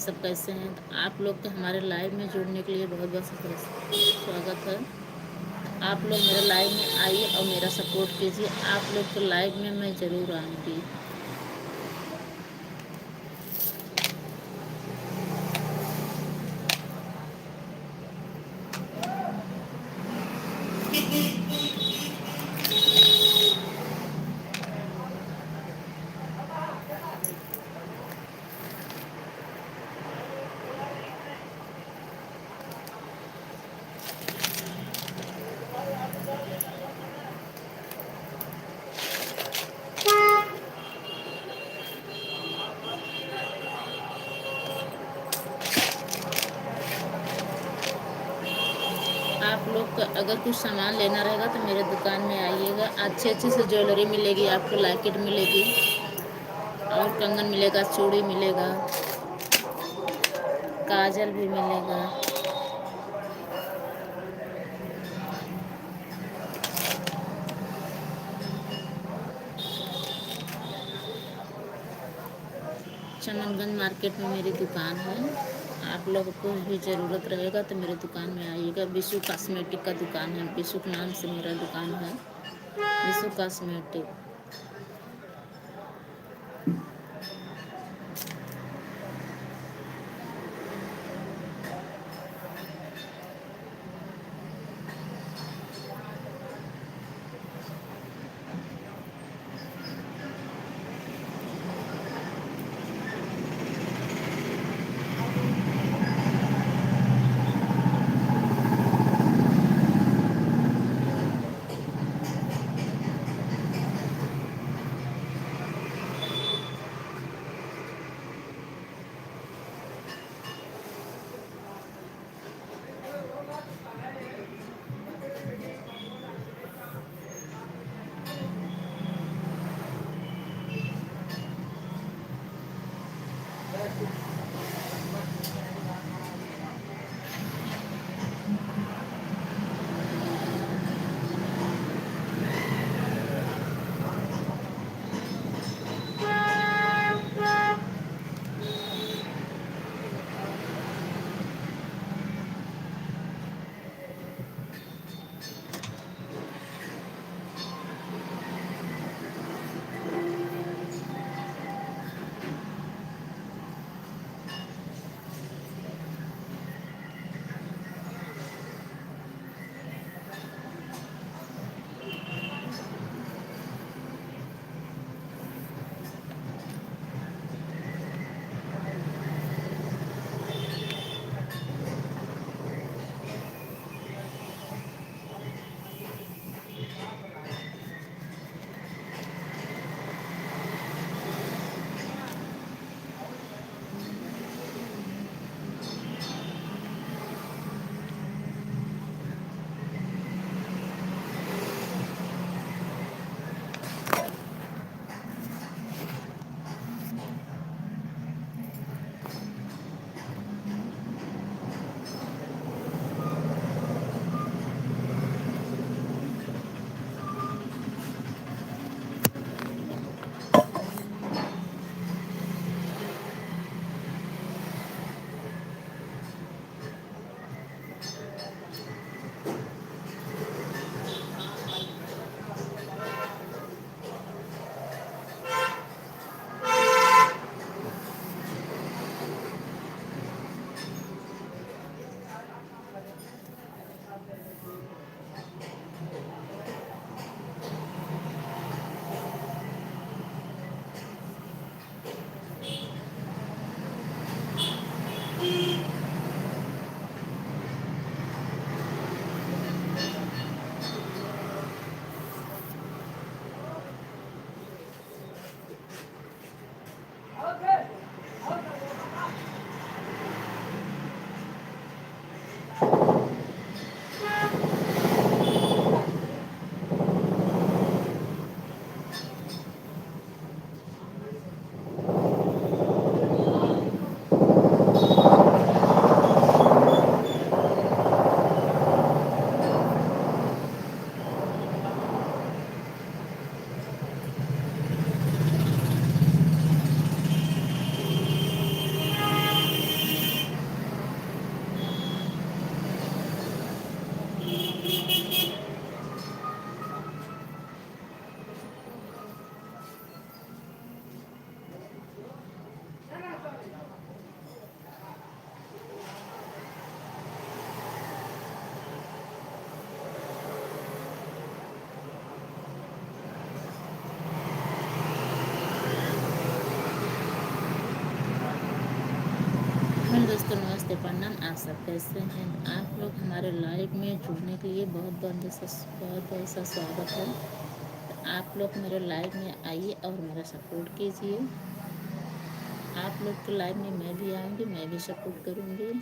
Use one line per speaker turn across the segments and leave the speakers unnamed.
सब कैसे हैं? तो आप लोग के हमारे लाइव में जुड़ने के लिए बहुत बहुत स्वागत है। आप लोग मेरे लाइव में आइए और मेरा सपोर्ट कीजिए। आप लोग के लाइव में मैं ज़रूर आऊँगी। आप लोग का अगर कुछ सामान लेना रहेगा तो मेरे दुकान में आइएगा। अच्छी अच्छी से ज्वेलरी मिलेगी, आपको लॉकेट मिलेगी और कंगन मिलेगा, चूड़ी मिलेगा, काजल भी मिलेगा। चमनगंज मार्केट में मेरी दुकान है। आप लोगों को भी ज़रूरत रहेगा तो मेरे दुकान में आइएगा। विशु कॉस्मेटिक का दुकान है, विशु के नाम से मेरा दुकान है, विशु कॉस्मेटिक। हेलो दोस्तों, नमस्ते, प्रणाम। आप सब कैसे हैं? आप लोग हमारे लाइव में जुड़ने के लिए बहुत बहुत सा स्वागत है। आप लोग मेरे लाइव में आइए और मेरा सपोर्ट कीजिए। आप लोग के लाइव में मैं भी आऊँगी, मैं भी सपोर्ट करूँगी।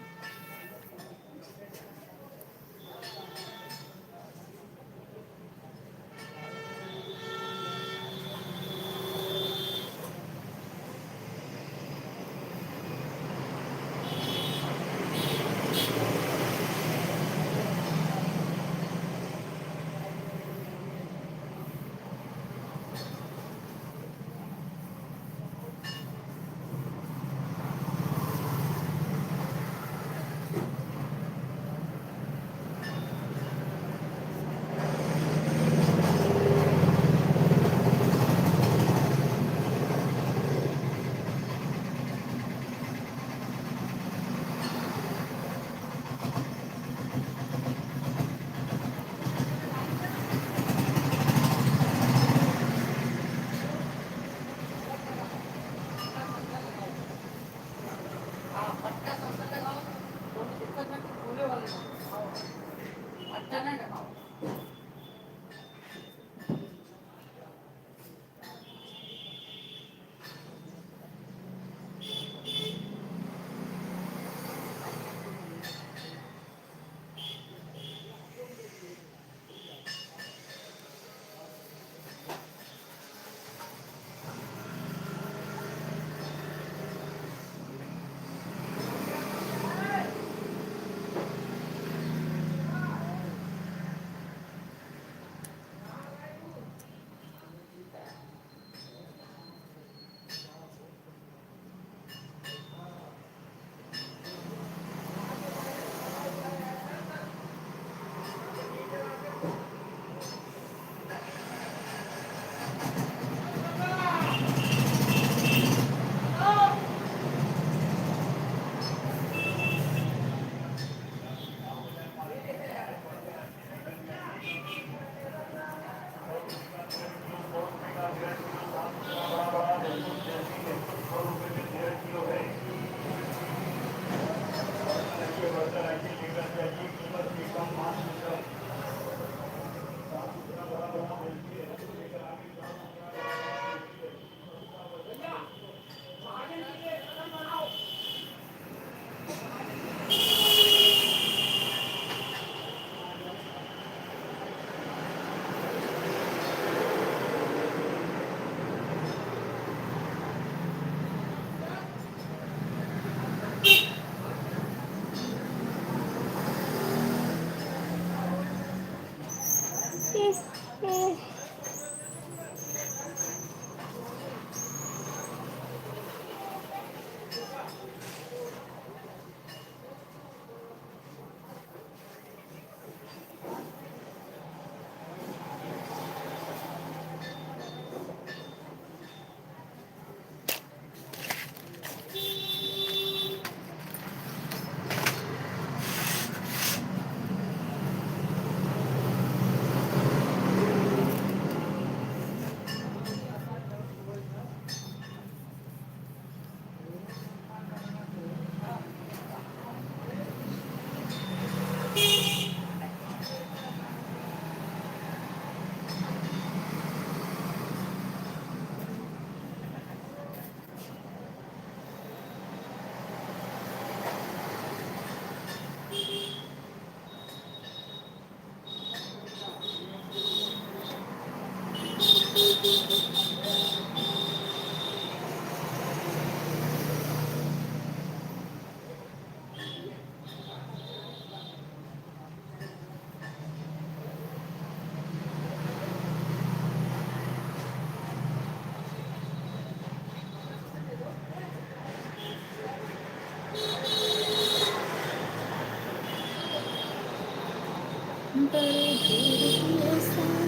बड़े दूर की